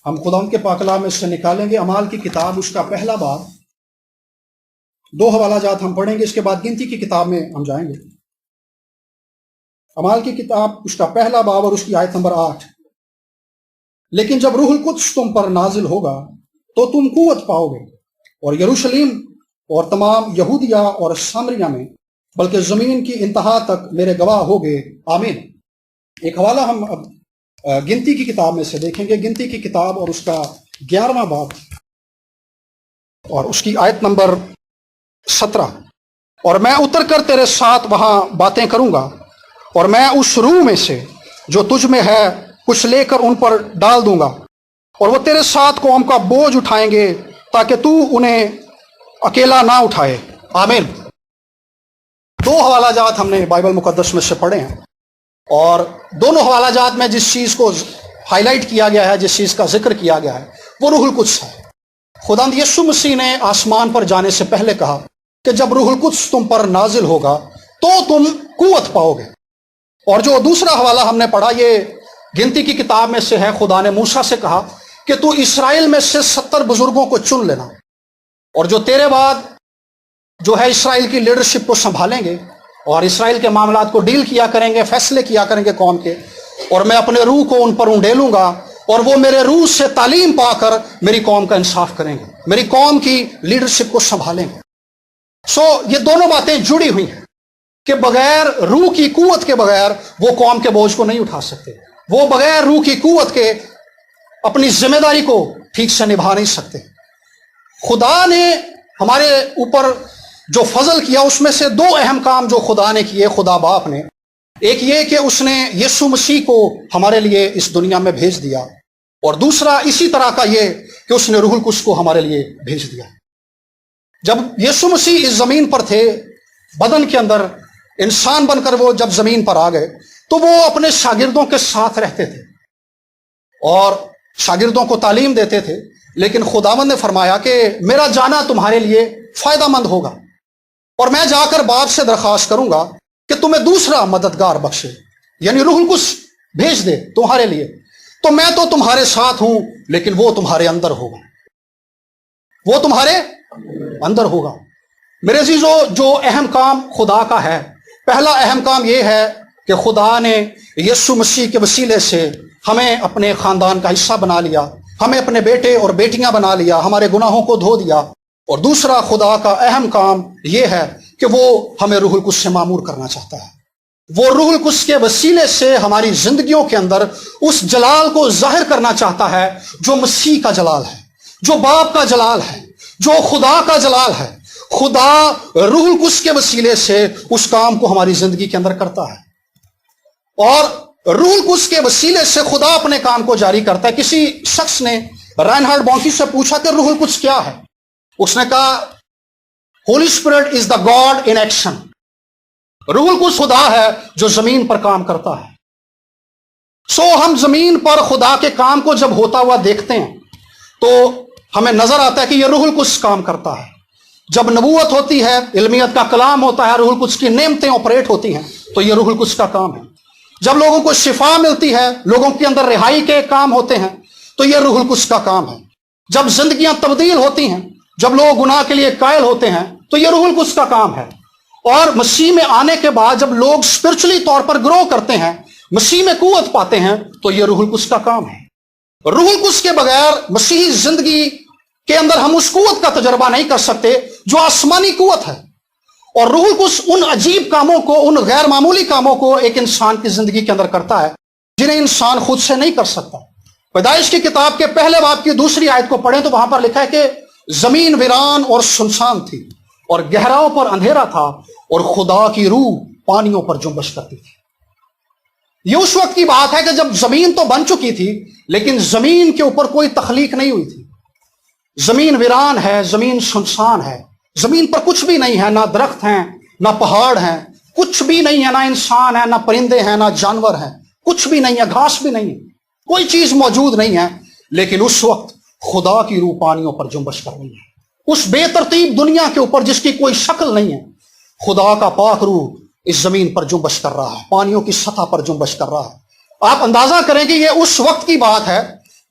ہم خداوند کے پاک کلام میں اس سے نکالیں گے اعمال کی کتاب، اس کا پہلا باب، 2 حوالہ جات ہم پڑھیں گے، اس کے بعد گنتی کی کتاب میں ہم جائیں گے۔ اعمال کی کتاب اس کا پہلا باب اور اس کی آیت نمبر 8۔ لیکن جب روح القدس تم پر نازل ہوگا تو تم قوت پاؤ گے، اور یروشلیم اور تمام یہودیہ اور سامریہ میں بلکہ زمین کی انتہا تک میرے گواہ ہوگے، آمین۔ ایک حوالہ ہم اب گنتی کی کتاب میں سے دیکھیں گے، گنتی کی کتاب اور اس کا 11واں باب اور اس کی آیت نمبر 17۔ اور میں اتر کر تیرے ساتھ وہاں باتیں کروں گا، اور میں اس روح میں سے جو تجھ میں ہے کچھ لے کر ان پر ڈال دوں گا، اور وہ تیرے ساتھ قوم کا بوجھ اٹھائیں گے تاکہ تو انہیں اکیلا نہ اٹھائے، آمین۔ 2 حوالہ جات ہم نے بائبل مقدس میں سے پڑھے ہیں، اور دونوں حوالہ جات میں جس چیز کو ہائی لائٹ کیا گیا ہے، جس چیز کا ذکر کیا گیا ہے، وہ روح القدس ہے۔ خداوند یسوع مسیح نے آسمان پر جانے سے پہلے کہا کہ جب روح القدس تم پر نازل ہوگا تو تم قوت پاؤ گے۔ اور جو دوسرا حوالہ ہم نے پڑھا یہ گنتی کی کتاب میں سے ہے، خدا نے موسیٰ سے کہا کہ تو اسرائیل میں سے 70 بزرگوں کو چن لینا، اور جو تیرے بعد جو ہے اسرائیل کی لیڈرشپ کو سنبھالیں گے اور اسرائیل کے معاملات کو ڈیل کیا کریں گے، فیصلے کیا کریں گے قوم کے، اور میں اپنے روح کو ان پر انڈیلوں گا، اور وہ میرے روح سے تعلیم پا کر میری قوم کا انصاف کریں گے، میری قوم کی لیڈرشپ کو سنبھالیں گے۔ یہ دونوں باتیں جڑی ہوئی ہیں کہ بغیر روح کی قوت کے بغیر وہ قوم کے بوجھ کو نہیں اٹھا سکتے، وہ بغیر روح کی قوت کے اپنی ذمہ داری کو ٹھیک سے نبھا نہیں سکتے۔ خدا نے ہمارے اوپر جو فضل کیا اس میں سے 2 اہم کام جو خدا نے کیے، خدا باپ نے، ایک یہ کہ اس نے یسوع مسیح کو ہمارے لیے اس دنیا میں بھیج دیا، اور دوسرا اسی طرح کا یہ کہ اس نے روح القدس کو ہمارے لیے بھیج دیا۔ جب یسوع مسیح اس زمین پر تھے، بدن کے اندر انسان بن کر وہ جب زمین پر آ گئے تو وہ اپنے شاگردوں کے ساتھ رہتے تھے اور شاگردوں کو تعلیم دیتے تھے، لیکن خداوند نے فرمایا کہ میرا جانا تمہارے لیے فائدہ مند ہوگا، اور میں جا کر باپ سے درخواست کروں گا کہ تمہیں دوسرا مددگار بخشے، یعنی روح القدس بھیج دے تمہارے لیے۔ تو میں تو تمہارے ساتھ ہوں، لیکن وہ تمہارے اندر ہوگا، وہ تمہارے اندر ہوگا۔ میرے عزیزو، جو اہم کام خدا کا ہے، پہلا اہم کام یہ ہے کہ خدا نے یسوع مسیح کے وسیلے سے ہمیں اپنے خاندان کا حصہ بنا لیا، ہمیں اپنے بیٹے اور بیٹیاں بنا لیا، ہمارے گناہوں کو دھو دیا۔ اور دوسرا خدا کا اہم کام یہ ہے کہ وہ ہمیں روح القدس سے معمور کرنا چاہتا ہے۔ وہ روح القدس کے وسیلے سے ہماری زندگیوں کے اندر اس جلال کو ظاہر کرنا چاہتا ہے جو مسیح کا جلال ہے، جو باپ کا جلال ہے، جو خدا کا جلال ہے۔ خدا روح القدس کے وسیلے سے اس کام کو ہماری زندگی کے اندر کرتا ہے، اور روح القدس کے وسیلے سے خدا اپنے کام کو جاری کرتا ہے۔ کسی شخص نے رائنہارڈ بونکی سے پوچھا کہ روح القدس کیا ہے؟ اس نے کہا holy spirit is the God in action. روح القدس خدا ہے جو زمین پر کام کرتا ہے۔ ہم زمین پر خدا کے کام کو جب ہوتا ہوا دیکھتے ہیں تو ہمیں نظر آتا ہے کہ یہ روح القدس کام کرتا ہے۔ جب نبوت ہوتی ہے، علمیت کا کلام ہوتا ہے، روح القدس کی نعمتیں آپریٹ ہوتی ہیں، تو یہ روح القدس کا کام ہے۔ جب لوگوں کو شفا ملتی ہے، لوگوں کے اندر رہائی کے کام ہوتے ہیں، تو یہ روح القدس کا کام ہے۔ جب زندگیاں تبدیل ہوتی ہیں، جب لوگ گناہ کے لیے قائل ہوتے ہیں، تو یہ روح القدس کا کام ہے۔ اور مسیح میں آنے کے بعد جب لوگ اسپرچولی طور پر گرو کرتے ہیں، مسیح میں قوت پاتے ہیں، تو یہ روح القدس کا کام ہے۔ روح القدس کے بغیر مسیحی زندگی کے اندر ہم اس قوت کا تجربہ نہیں کر سکتے جو آسمانی قوت ہے۔ اور روح القدس ان عجیب کاموں کو، ان غیر معمولی کاموں کو ایک انسان کی زندگی کے اندر کرتا ہے جنہیں انسان خود سے نہیں کر سکتا۔ پیدائش کی کتاب کے پہلے باب کی 2 آیت کو پڑھیں تو وہاں پر لکھا ہے کہ زمین ویران اور سنسان تھی، اور گہراؤں پر اندھیرا تھا، اور خدا کی روح پانیوں پر جنبش کرتی تھی۔ یہ اس وقت کی بات ہے کہ جب زمین تو بن چکی تھی، لیکن زمین کے اوپر کوئی تخلیق نہیں ہوئی تھی۔ زمین ویران ہے، زمین سنسان ہے، زمین پر کچھ بھی نہیں ہے، نہ درخت ہیں، نہ پہاڑ ہیں، کچھ بھی نہیں ہے، نہ انسان ہے، نہ پرندے ہیں، نہ جانور ہیں، کچھ بھی نہیں ہے، گھاس بھی نہیں ہے، کوئی چیز موجود نہیں ہے۔ لیکن اس وقت خدا کی روح پانیوں پر جنبش کر رہی ہے، اس بے ترتیب دنیا کے اوپر جس کی کوئی شکل نہیں ہے، خدا کا پاک روح اس زمین پر جنبش کر رہا ہے، پانیوں کی سطح پر جنبش کر رہا ہے۔ آپ اندازہ کریں کہ یہ اس وقت کی بات ہے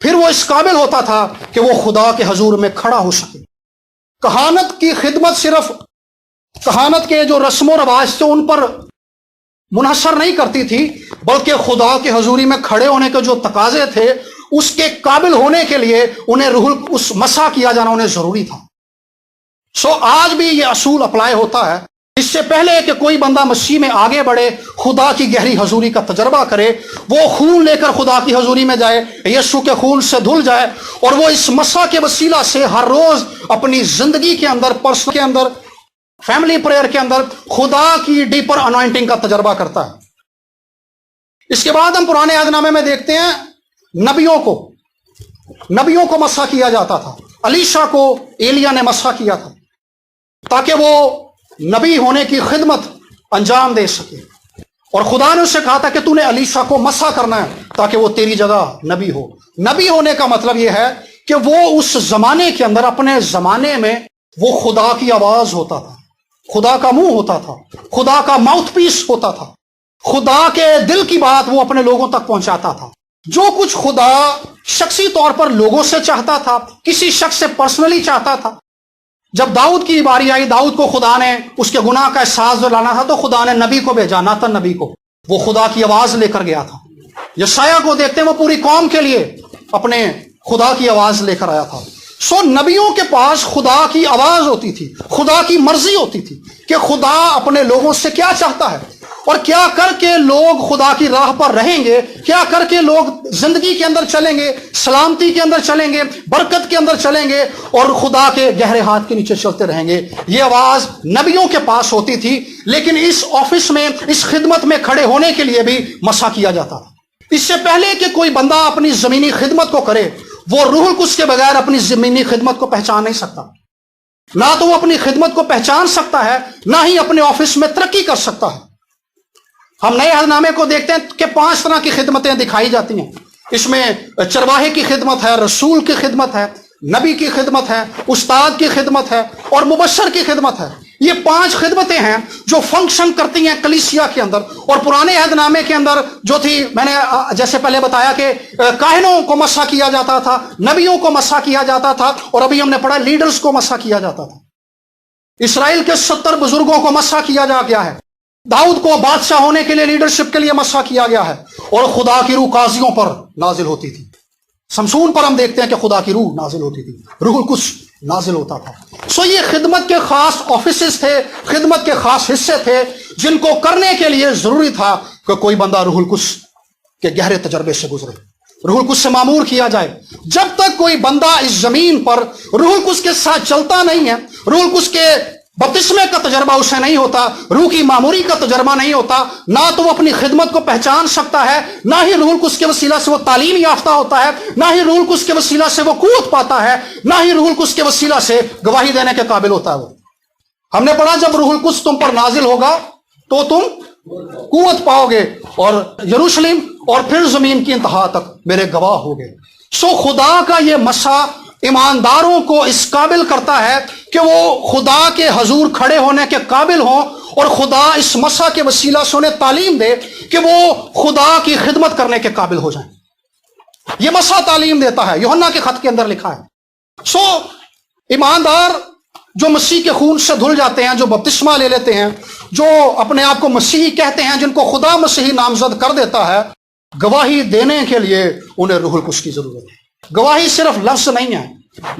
پھر وہ اس قابل ہوتا تھا کہ وہ خدا کے حضور میں کھڑا ہو سکے۔ کہانت کی خدمت صرف کہانت کے جو رسم و رواج تھے ان پر منحصر نہیں کرتی تھی، بلکہ خدا کے حضوری میں کھڑے ہونے کے جو تقاضے تھے اس کے قابل ہونے کے لیے انہیں روح اس مسح کیا جانا انہیں ضروری تھا۔ آج بھی یہ اصول اپلائی ہوتا ہے۔ اس سے پہلے کہ کوئی بندہ مسیح میں آگے بڑھے، خدا کی گہری حضوری کا تجربہ کرے، وہ خون لے کر خدا کی حضوری میں جائے، یسوع کے خون سے دھل جائے، اور وہ اس مسح کے وسیلہ سے ہر روز اپنی زندگی کے اندر، پرسنل کے اندر، فیملی پریئر کے اندر خدا کی ڈیپر انوائنٹنگ کا تجربہ کرتا ہے۔ اس کے بعد ہم پرانے عہد نامے میں دیکھتے ہیں نبیوں کو مسح کیا جاتا تھا۔ الیشا کو ایلیا نے مسح کیا تھا تاکہ وہ نبی ہونے کی خدمت انجام دے سکے، اور خدا نے اس سے کہا تھا کہ تو نے الیشا کو مسح کرنا ہے تاکہ وہ تیری جگہ نبی ہو۔ نبی ہونے کا مطلب یہ ہے کہ وہ اس زمانے کے اندر، اپنے زمانے میں وہ خدا کی آواز ہوتا تھا، خدا کا منہ ہوتا تھا، خدا کا ماؤتھ پیس ہوتا تھا، خدا کے دل کی بات وہ اپنے لوگوں تک پہنچاتا تھا۔ جو کچھ خدا شخصی طور پر لوگوں سے چاہتا تھا، کسی شخص سے پرسنلی چاہتا تھا۔ جب داؤد کی باری آئی، داؤد کو خدا نے اس کے گناہ کا احساس دلانا تھا تو خدا نے نبی کو بھیجا، ناتن نبی کو، وہ خدا کی آواز لے کر گیا تھا۔ یشعیاہ کو دیکھتے ہیں، وہ پوری قوم کے لیے اپنے خدا کی آواز لے کر آیا تھا۔ نبیوں کے پاس خدا کی آواز ہوتی تھی، خدا کی مرضی ہوتی تھی کہ خدا اپنے لوگوں سے کیا چاہتا ہے، اور کیا کر کے لوگ خدا کی راہ پر رہیں گے، کیا کر کے لوگ زندگی کے اندر چلیں گے، سلامتی کے اندر چلیں گے، برکت کے اندر چلیں گے، اور خدا کے گہرے ہاتھ کے نیچے چلتے رہیں گے۔ یہ آواز نبیوں کے پاس ہوتی تھی، لیکن اس آفس میں، اس خدمت میں کھڑے ہونے کے لیے بھی مسح کیا جاتا تھا۔ اس سے پہلے کہ کوئی بندہ اپنی زمینی خدمت کو کرے، وہ روح القدس کے بغیر اپنی زمینی خدمت کو پہچان نہیں سکتا۔ نہ تو وہ اپنی خدمت کو پہچان سکتا ہے، نہ ہی اپنے آفس میں ترقی کر سکتا ہے۔ ہم نئے عہد نامے کو دیکھتے ہیں کہ 5 طرح کی خدمتیں دکھائی جاتی ہیں۔ اس میں چرواہے کی خدمت ہے، رسول کی خدمت ہے، نبی کی خدمت ہے، استاد کی خدمت ہے، اور مبشر کی خدمت ہے۔ یہ 5 خدمتیں ہیں جو فنکشن کرتی ہیں کلیسیا کے اندر۔ اور پرانے عہد نامے کے اندر جو تھی، میں نے جیسے پہلے بتایا کہ کاہنوں کو مسح کیا جاتا تھا، نبیوں کو مسح کیا جاتا تھا، اور ابھی ہم نے پڑھا لیڈرز کو مسح کیا جاتا تھا۔ اسرائیل کے 70 بزرگوں کو مسح کیا جا گیا ہے۔ داؤد کو بادشاہ ہونے کے لیے، لیڈرشپ کے لیے مسح کیا گیا ہے، اور خدا کی روح قاضیوں پر نازل ہوتی تھی۔ شمشون پر ہم دیکھتے ہیں کہ خدا کی روح نازل ہوتی تھی، روح القدس نازل ہوتا تھا۔ یہ خدمت کے خاص آفیسز تھے، خدمت کے خاص حصے تھے جن کو کرنے کے لیے ضروری تھا کہ کوئی بندہ روح القدس کے گہرے تجربے سے گزرے، روح القدس سے معمور کیا جائے۔ جب تک کوئی بندہ اس زمین پر روح القدس کے ساتھ چلتا نہیں ہے، روح القدس کے بپتسمے کا تجربہ اسے نہیں ہوتا، روح کی معموری کا تجربہ نہیں ہوتا، نہ تو وہ اپنی خدمت کو پہچان سکتا ہے، نہ ہی روح القدس کے وسیلہ سے وہ تعلیم یافتہ ہوتا ہے، نہ ہی روح القدس کے وسیلہ سے وہ قوت پاتا ہے، نہ ہی روح القدس کے وسیلہ سے گواہی دینے کے قابل ہوتا ہے۔ وہ ہم نے پڑھا جب روح القدس تم پر نازل ہوگا تو تم قوت پاؤ گے، اور یروشلم اور پھر زمین کی انتہا تک میرے گواہ ہوگے۔ خدا کا یہ مسح ایمانداروں کو اس قابل کرتا ہے کہ وہ خدا کے حضور کھڑے ہونے کے قابل ہوں، اور خدا اس مسح کے وسیلہ سے انہیں تعلیم دے کہ وہ خدا کی خدمت کرنے کے قابل ہو جائیں۔ یہ مسح تعلیم دیتا ہے، یوحنا کے خط کے اندر لکھا ہے۔ ایماندار جو مسیح کے خون سے دھل جاتے ہیں، جو بپتسمہ لے لیتے ہیں، جو اپنے آپ کو مسیحی کہتے ہیں، جن کو خدا مسیحی نامزد کر دیتا ہے، گواہی دینے کے لیے انہیں روح القدس کی ضرورت ہے۔ گواہی صرف لفظ نہیں ہے،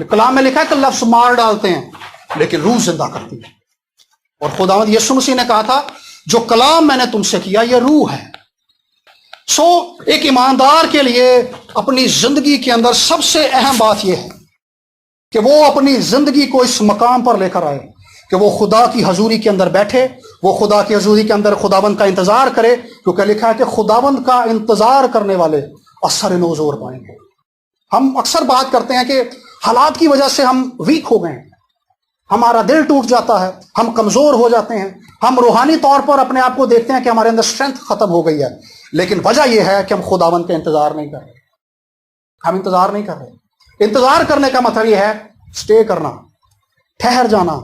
کلام میں لکھا ہے کہ لفظ مار ڈالتے ہیں لیکن روح زندہ کرتی ہے۔ اور خداوند یسوع مسیح نے کہا تھا جو کلام میں نے تم سے کیا یہ روح ہے۔ ایک ایماندار کے لیے اپنی زندگی کے اندر سب سے اہم بات یہ ہے کہ وہ اپنی زندگی کو اس مقام پر لے کر آئے کہ وہ خدا کی حضوری کے اندر بیٹھے، وہ خدا کی حضوری کے اندر خداوند کا انتظار کرے، کیونکہ لکھا ہے کہ خداوند کا انتظار کرنے والے اثر نوزور پائیں گے۔ ہم اکثر بات کرتے ہیں کہ حالات کی وجہ سے ہم ویک ہو گئے ہیں، ہمارا دل ٹوٹ جاتا ہے، ہم کمزور ہو جاتے ہیں، ہم روحانی طور پر اپنے آپ کو دیکھتے ہیں کہ ہمارے اندر اسٹرینتھ ختم ہو گئی ہے، لیکن وجہ یہ ہے کہ ہم خداوند کا انتظار نہیں کر رہے۔ ہم انتظار نہیں کر رہے۔ انتظار کرنے کا مطلب یہ ہے سٹے کرنا، ٹھہر جانا،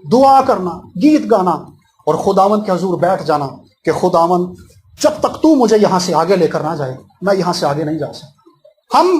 دعا کرنا، گیت گانا، اور خداوند کے حضور بیٹھ جانا کہ خداوند جب تک تو مجھے یہاں سے آگے لے کر نہ جائے میں یہاں سے آگے نہیں جا سکتا۔ ہم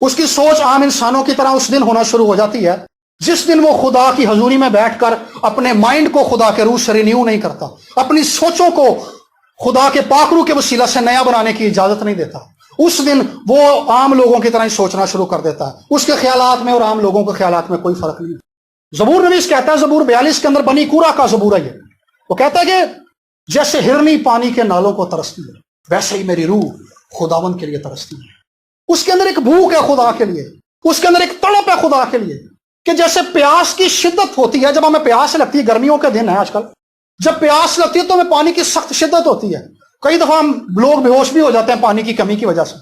اس کی سوچ عام انسانوں کی طرح اس دن ہونا شروع ہو جاتی ہے جس دن وہ خدا کی حضوری میں بیٹھ کر اپنے مائنڈ کو خدا کے روح سے رینیو نہیں کرتا، اپنی سوچوں کو خدا کے پاک روح کے وسیلہ سے نیا بنانے کی اجازت نہیں دیتا۔ اس دن وہ عام لوگوں کی طرح ہی سوچنا شروع کر دیتا ہے، اس کے خیالات میں اور عام لوگوں کے خیالات میں کوئی فرق نہیں ہے۔ زبور نویس کہتا ہے، زبور 42 کے اندر بنی کورا کا زبور ہے یہ، وہ کہتا ہے کہ جیسے ہرنی پانی کے نالوں کو ترستی ہے ویسے ہی میری روح خداوند کے لیے ترستی ہے۔ اس کے اندر ایک بھوک ہے خدا کے لیے، اس کے اندر ایک تڑپ ہے خدا کے لیے، کہ جیسے پیاس کی شدت ہوتی ہے، جب ہمیں پیاس لگتی ہے، گرمیوں کے دن ہے آج کل، جب پیاس لگتی ہے تو ہمیں پانی کی سخت شدت ہوتی ہے، کئی دفعہ ہم لوگ بے ہوش بھی ہو جاتے ہیں پانی کی کمی کی وجہ سے،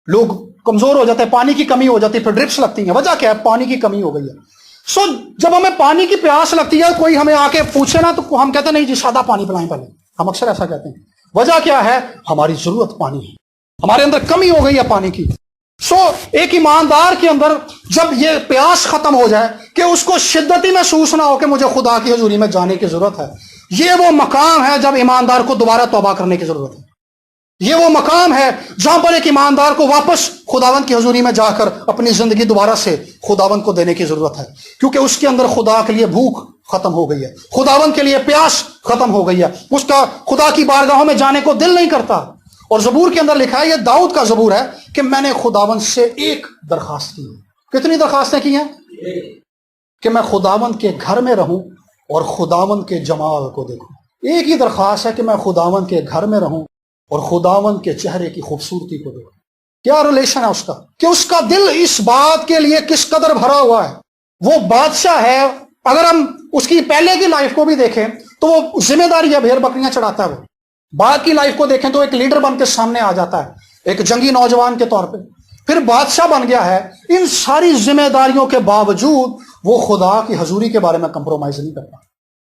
لوگ کمزور ہو جاتے ہیں، پانی کی کمی ہو جاتی ہے، پھر ڈرپس لگتی ہیں، وجہ کیا ہے؟ پانی کی کمی ہو گئی ہے۔ جب ہمیں پانی کی پیاس لگتی ہے، کوئی ہمیں آ کے پوچھے نا تو ہم کہتے ہیں نہیں جی سادہ پانی پلائیں پہلے، ہم اکثر ایسا کہتے ہیں۔ وجہ کیا ہے؟ ہماری ضرورت پانی ہے، ہمارے اندر کمی ہو گئی ہے پانی کی۔ ایک ایماندار کے اندر جب یہ پیاس ختم ہو جائے کہ اس کو شدت ہی محسوس نہ ہو کہ مجھے خدا کی حضوری میں جانے کی ضرورت ہے، یہ وہ مقام ہے جب ایماندار کو دوبارہ توبہ کرنے کی ضرورت ہے۔ یہ وہ مقام ہے جہاں پر ایک ایماندار کو واپس خداوند کی حضوری میں جا کر اپنی زندگی دوبارہ سے خداوند کو دینے کی ضرورت ہے، کیونکہ اس کے اندر خدا کے لیے بھوک ختم ہو گئی ہے، خداوند کے لیے پیاس ختم ہو گئی ہے، اس کا خدا کی بارگاہوں میں جانے کو دل نہیں کرتا۔ اور زبور کے اندر لکھا ہے، یہ داؤد کا زبور ہے، کہ میں نے خداوند سے ایک درخواست کی ہے۔ کتنی درخواستیں کی ہیں؟ کہ میں خداوند کے گھر میں رہوں اور خداوند کے جمال کو دیکھوں۔ ایک ہی درخواست ہے کہ میں خداوند کے گھر میں رہوں اور خداوند کے چہرے کی خوبصورتی کو دیکھوں۔ کیا ریلیشن ہے اس کا؟ کہ اس کا دل اس بات کے لیے کس قدر بھرا ہوا ہے۔ وہ بادشاہ ہے، اگر ہم اس کی پہلے کی لائف کو بھی دیکھیں تو وہ ذمہ داری ہے، بھیڑ بکریاں چڑھاتا ہے، وہ بعد کی لائف کو دیکھیں تو ایک لیڈر بن کے سامنے آ جاتا ہے، ایک جنگی نوجوان کے طور پہ، پھر بادشاہ بن گیا ہے۔ ان ساری ذمہ داریوں کے باوجود وہ خدا کی حضوری کے بارے میں کمپرومائز نہیں کرتا،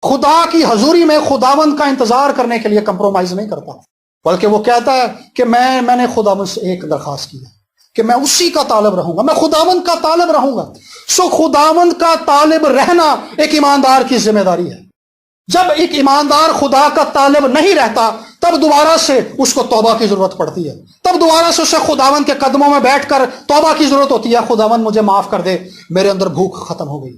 خدا کی حضوری میں خداوند کا انتظار کرنے کے لیے کمپرومائز نہیں کرتا، بلکہ وہ کہتا ہے کہ میں نے خداوند سے ایک درخواست کی ہے کہ میں اسی کا طالب رہوں گا، میں خداوند کا طالب رہوں گا۔ خداوند کا طالب رہنا ایک ایماندار کی ذمہ داری ہے۔ جب ایک ایماندار خدا کا طالب نہیں رہتا تب دوبارہ سے اس کو توبہ کی ضرورت پڑتی ہے، تب دوبارہ سے اسے خداوند کے قدموں میں بیٹھ کر توبہ کی ضرورت ہوتی ہے، خداوند مجھے معاف کر دے، میرے اندر بھوک ختم ہو گئی۔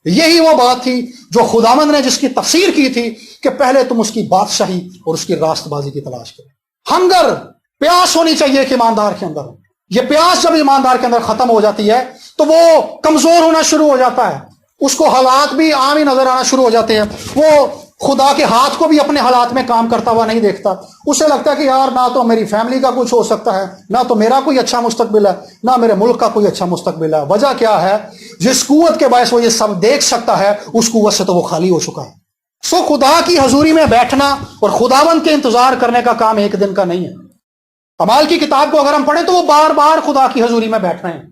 یہی وہ بات تھی جو خداوند نے جس کی تفسیر کی تھی کہ پہلے تم اس کی بادشاہی اور اس کی راست بازی کی تلاش کرو۔ ہنگر، پیاس ہونی چاہیے ایک ایماندار کے اندر۔ یہ پیاس جب ایماندار کے اندر ختم ہو جاتی ہے تو وہ کمزور ہونا شروع ہو جاتا ہے، اس کو حالات بھی عام ہی نظر آنا شروع ہو جاتے ہیں، وہ خدا کے ہاتھ کو بھی اپنے حالات میں کام کرتا ہوا نہیں دیکھتا، اسے لگتا ہے کہ یار نہ تو میری فیملی کا کچھ ہو سکتا ہے، نہ تو میرا کوئی اچھا مستقبل ہے، نہ میرے ملک کا کوئی اچھا مستقبل ہے۔ وجہ کیا ہے؟ جس قوت کے باعث وہ یہ سب دیکھ سکتا ہے اس قوت سے تو وہ خالی ہو چکا ہے۔ خدا کی حضوری میں بیٹھنا اور خداوند کے انتظار کرنے کا کام ایک دن کا نہیں ہے۔ اعمال کی کتاب کو اگر ہم پڑھیں تو وہ بار بار خدا کی حضوری میں بیٹھ رہے ہیں،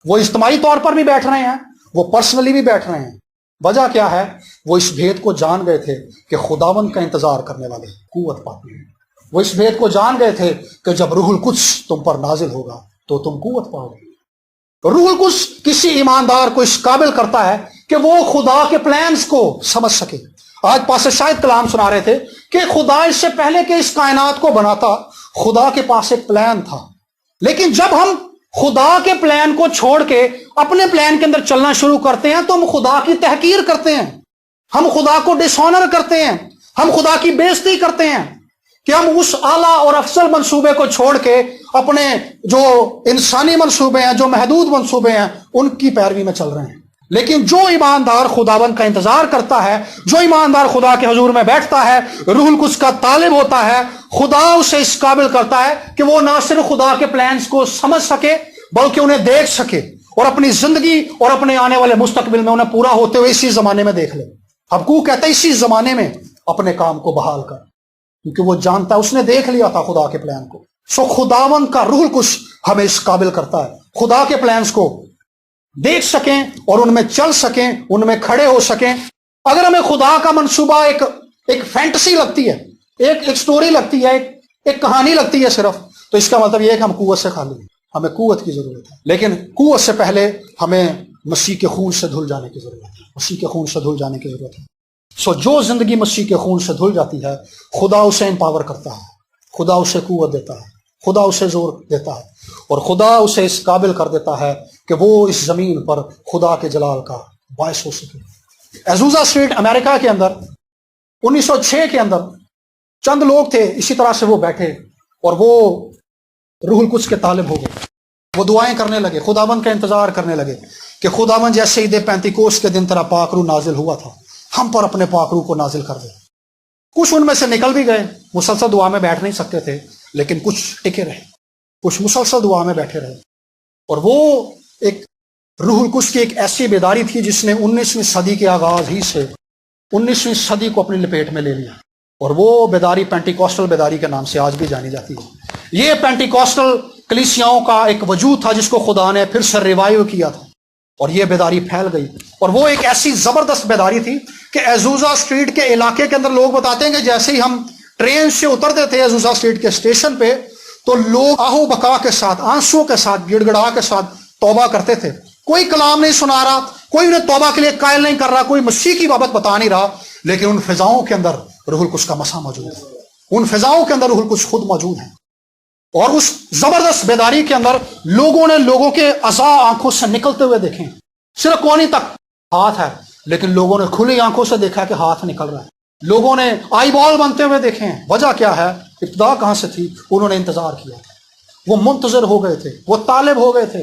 وہ اجتماعی طور پر بھی بیٹھ رہے ہیں، وہ پرسنلی بھی بیٹھ رہے ہیں۔ وجہ کیا ہے؟ وہ اس بھید کو جان گئے تھے کہ خداوند کا انتظار کرنے والے قوت پاتے ہیں۔ وہ اس بھید کو جان گئے تھے کہ جب روح القدس تم پر نازل ہوگا تو تم قوت پاؤ گے۔ روح القدس کسی ایماندار کو اس قابل کرتا ہے کہ وہ خدا کے پلانز کو سمجھ سکے۔ آج پاس شاید کلام سنا رہے تھے کہ خدا اس سے پہلے کہ اس کائنات کو بناتا، خدا کے پاس ایک پلان تھا، لیکن جب ہم خدا کے پلان کو چھوڑ کے اپنے پلان کے اندر چلنا شروع کرتے ہیں تو ہم خدا کی تحقیر کرتے ہیں، ہم خدا کو ڈس آنر کرتے ہیں، ہم خدا کی بےزتی کرتے ہیں کہ ہم اس اعلیٰ اور افضل منصوبے کو چھوڑ کے اپنے جو انسانی منصوبے ہیں، جو محدود منصوبے ہیں، ان کی پیروی میں چل رہے ہیں۔ لیکن جو ایماندار خداوند کا انتظار کرتا ہے، جو ایماندار خدا کے حضور میں بیٹھتا ہے، روح القدس کا طالب ہوتا ہے، خدا اسے اس قابل کرتا ہے کہ وہ نہ صرف خدا کے پلانز کو سمجھ سکے بلکہ انہیں دیکھ سکے اور اپنی زندگی اور اپنے آنے والے مستقبل میں انہیں پورا ہوتے ہوئے اسی زمانے میں دیکھ لے۔ حبقوق کہتا ہے اسی زمانے میں اپنے کام کو بحال کر، کیونکہ وہ جانتا ہے، اس نے دیکھ لیا تھا خدا کے پلان کو۔ خداوند کا روح القدس ہمیں اس قابل کرتا ہے خدا کے پلانز کو دیکھ سکیں اور ان میں چل سکیں، ان میں کھڑے ہو سکیں۔ اگر ہمیں خدا کا منصوبہ ایک فینٹسی لگتی ہے، ایک سٹوری لگتی ہے، ایک کہانی لگتی ہے صرف، تو اس کا مطلب یہ ہے کہ ہم قوت سے خالی ہیں، ہمیں قوت کی ضرورت ہے۔ لیکن قوت سے پہلے ہمیں مسیح کے خون سے دھل جانے کی ضرورت ہے، مسیح کے خون سے دھل جانے کی ضرورت ہے۔ جو زندگی مسیح کے خون سے دھل جاتی ہے، خدا اسے امپاور کرتا ہے، خدا اسے قوت دیتا ہے، خدا اسے زور دیتا ہے۔ اور خدا اسے اس قابل کر دیتا ہے کہ وہ اس زمین پر خدا کے جلال کا باعث ہو سکے۔ ایزوزا اسٹریٹ امریکہ کے اندر 1906 کے اندر چند لوگ تھے، اسی طرح سے وہ بیٹھے اور وہ روح القدس کے طالب ہو گئے۔ وہ دعائیں کرنے لگے، خداوند کا انتظار کرنے لگے کہ خداوند جیسے عید پینتیکوست کے دن تیرا پاک روح نازل ہوا تھا، ہم پر اپنے پاک روح کو نازل کر دے۔ کچھ ان میں سے نکل بھی گئے، مسلسل دعا میں بیٹھ نہیں سکتے تھے، لیکن کچھ ٹکے رہے، کچھ مسلسل دعا میں بیٹھے رہے۔ اور وہ ایک روح القدس کی ایک ایسی بیداری تھی جس نے 19ویں صدی کے آغاز ہی سے 19ویں صدی کو اپنی لپیٹ میں لے لیا، اور وہ بیداری پینٹیکوسٹل بیداری کے نام سے آج بھی جانی جاتی ہے۔ یہ پینٹیکوسٹل کلیسیاؤں کا ایک وجود تھا جس کو خدا نے پھر سے ریوائیو کیا تھا، اور یہ بیداری پھیل گئی، اور وہ ایک ایسی زبردست بیداری تھی کہ ایزوزا اسٹریٹ کے علاقے کے اندر لوگ بتاتے ہیں کہ جیسے ہی ہم ٹرین سے اترتے تھے ایزوزا اسٹریٹ کے اسٹیشن پہ، تو لوگ آہو بکا کے ساتھ، آنسوں کے ساتھ، گڑ گڑا کے ساتھ توبہ کرتے تھے۔ کوئی کلام نہیں سنا رہا، کوئی انہیں توبہ کے لیے قائل نہیں کر رہا، کوئی مسیح کی بابت بتا نہیں رہا، لیکن ان فضاؤں کے اندر روح القدس کا مسا موجود ہے، ان فضاؤں کے اندر روح القدس خود موجود ہے۔ اور اس زبردست بیداری کے اندر لوگوں نے لوگوں کے اعضاء آنکھوں سے نکلتے ہوئے دیکھے، صرف کونی تک ہاتھ ہے، لیکن لوگوں نے کھلی آنکھوں سے دیکھا کہ ہاتھ نکل رہا ہے، لوگوں نے آئی بال بنتے ہوئے دیکھے ہیں۔ وجہ کیا ہے؟ ابتدا کہاں سے تھی؟ انہوں نے انتظار کیا، وہ منتظر ہو گئے تھے، وہ طالب ہو گئے تھے۔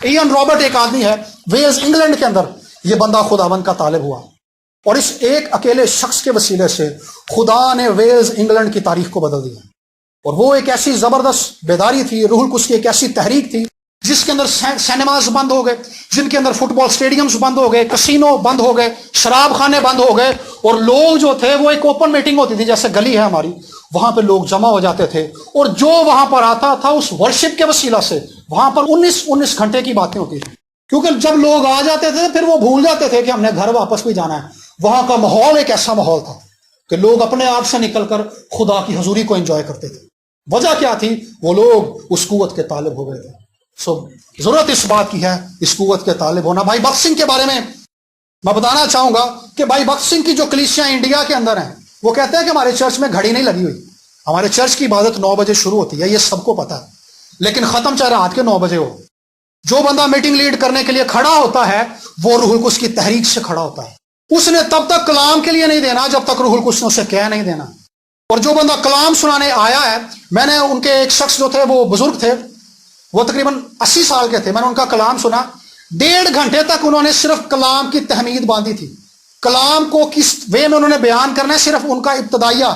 ایئن رابرٹ ایک آدمی ہے ویلز انگلینڈ کے اندر، یہ بندہ خداوند کا طالب ہوا، اور اس ایک اکیلے شخص کے وسیلے سے خدا نے ویلز انگلینڈ کی تاریخ کو بدل دیا۔ اور وہ ایک ایسی زبردست بیداری تھی، روح القدس کی ایک ایسی تحریک تھی جس کے اندر سینماز بند ہو گئے، جن کے اندر فٹ بال سٹیڈیمز بند ہو گئے، کسینو بند ہو گئے، شراب خانے بند ہو گئے، اور لوگ جو تھے وہ ایک اوپن میٹنگ ہوتی تھی، جیسے گلی ہے ہماری، وہاں پہ لوگ جمع ہو جاتے تھے، اور جو وہاں پر آتا تھا اس ورشپ کے وسیلہ سے وہاں پر 19 گھنٹے کی باتیں ہوتی تھی، کیونکہ جب لوگ آ جاتے تھے پھر وہ بھول جاتے تھے کہ ہم نے گھر واپس بھی جانا ہے۔ وہاں کا ماحول ایک ایسا ماحول تھا کہ لوگ اپنے آپ سے نکل کر خدا کی حضوری کو انجوائے کرتے تھے۔ وجہ کیا تھی؟ وہ لوگ اس قوت کے طالب ہو گئے تھے۔ ضرورت اس بات کی ہے، اس قوت کے طالب ہونا۔ بھائی بخت سنگھ کے بارے میں میں بتانا چاہوں گا کہ بھائی بخت سنگھ کی جو کلیسیاں انڈیا کے اندر ہیں، وہ کہتے ہیں کہ ہمارے چرچ میں گھڑی نہیں لگی ہوئی، ہمارے چرچ کی عبادت 9 بجے شروع ہوتی ہے، یہ سب کو پتا ہے، لیکن ختم چاہے رات کے 9 بجے ہو۔ جو بندہ میٹنگ لیڈ کرنے کے لیے کھڑا ہوتا ہے وہ روح القدس کی تحریک سے کھڑا ہوتا ہے، اس نے تب تک کلام کے لیے نہیں دینا جب تک روح القدس نے اسے کہہ نہیں دینا۔ اور جو بندہ کلام سنانے آیا ہے، میں نے ان کے ایک شخص جو تھے وہ بزرگ تھے، وہ تقریباً 80 سال کے تھے، میں نے ان کا کلام سنا، 1.5 گھنٹے تک انہوں نے صرف کلام کی تحمید باندھی تھی، کلام کو کس وے میں انہوں نے بیان کرنا ہے، صرف ان کا ابتدائیہ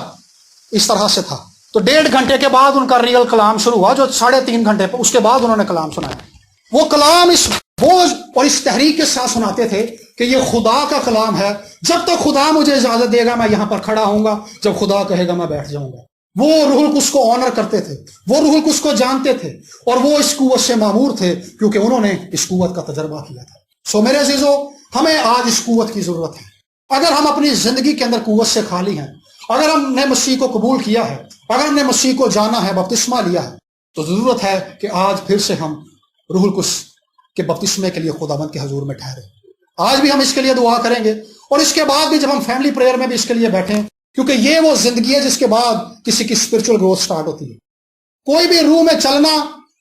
اس طرح سے تھا۔ تو 1.5 گھنٹے کے بعد ان کا ریئل کلام شروع ہوا، جو 3.5 گھنٹے اس کے بعد انہوں نے کلام سنایا۔ وہ کلام اس بوجھ اور اس تحریک کے ساتھ سناتے تھے کہ یہ خدا کا کلام ہے، جب تک خدا مجھے اجازت دے گا میں یہاں پر کھڑا ہوں گا، جب خدا کہے گا میں بیٹھ جاؤں گا۔ وہ روح القدس کو آنر کرتے تھے، وہ روح القدس کو جانتے تھے، اور وہ اس قوت سے معمور تھے کیونکہ انہوں نے اس قوت کا تجربہ کیا تھا۔ میرے عزیزو، ہمیں آج اس قوت کی ضرورت ہے۔ اگر ہم اپنی زندگی کے اندر قوت سے خالی ہیں، اگر ہم نے مسیح کو قبول کیا ہے، اگر ہم نے مسیح کو جانا ہے، بپتسمہ لیا ہے، تو ضرورت ہے کہ آج پھر سے ہم روح القدس کے بپتسمے کے لیے خداوند کے حضور میں ٹھہرے۔ آج بھی ہم اس کے لیے دعا کریں گے، اور اس کے بعد بھی جب ہم فیملی پریئر میں بھی اس کے لیے بیٹھیں، کیونکہ یہ وہ زندگی ہے جس کے بعد کسی کی اسپرچل گروتھ سٹارٹ ہوتی ہے۔ کوئی بھی روح میں چلنا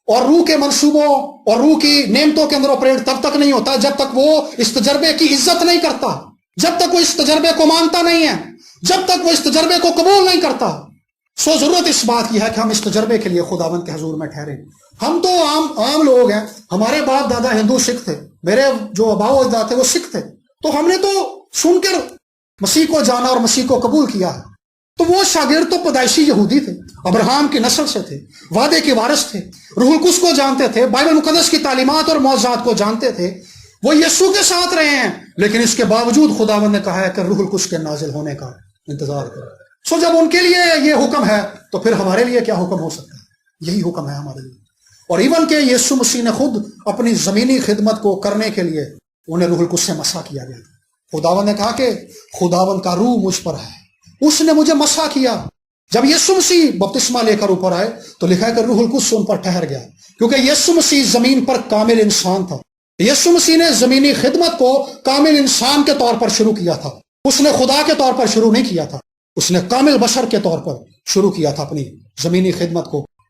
اور روح کے منصوبوں اور روح کی نعمتوں کے اندر آپریٹ تب تک نہیں ہوتا جب تک وہ اس تجربے کی عزت نہیں کرتا، جب تک وہ اس تجربے کو مانتا نہیں ہے، جب تک وہ اس تجربے کو قبول نہیں کرتا۔ ضرورت اس بات کی ہے کہ ہم اس تجربے کے لیے خداوند کے حضور میں ٹھہریں۔ ہم تو عام لوگ ہیں، ہمارے باپ دادا ہندو سکھ تھے، میرے جو آباء و اجداد تھے وہ سکھ تھے، تو ہم نے تو سن کر مسیح کو جانا اور مسیح کو قبول کیا ہے۔ تو وہ شاگرد تو پیدائشی یہودی تھے، ابراہیم کی نسل سے تھے، وعدے کے وارث تھے، روح القدس کو جانتے تھے، بائبل مقدس کی تعلیمات اور معجزات کو جانتے تھے، وہ یسوع کے ساتھ رہے ہیں، لیکن اس کے باوجود خداوند نے کہا ہے کہ روح القدس کے نازل ہونے کا انتظار کرو۔ جب ان کے لیے یہ حکم ہے تو پھر ہمارے لیے کیا حکم ہو سکتا ہے؟ یہی حکم ہے ہمارے لیے۔ اور ایون کہ یسوع مسیح نے خود اپنی زمینی خدمت کو کرنے کے لیے انہیں روح القدس سے مسح کیا گیا تھا۔ خداوند نے کہا کہ خداوند کا روح مجھ پر ہے، اس نے مجھے مسح کیا۔ جب یسوع مسیح بپتسمہ لے کر اوپر آئے تو لکھا ہے کہ روح القدس ان پر ٹھہر گیا، کیونکہ یسوع مسیح زمین پر کامل انسان تھا۔ یسوع مسیح نے زمینی خدمت کو کامل انسان کے طور پر شروع کیا تھا، اس نے خدا کے طور پر شروع نہیں کیا تھا، اس نے کامل بشر کے طور پر شروع کیا تھا اپنی زمینی خدمت کو۔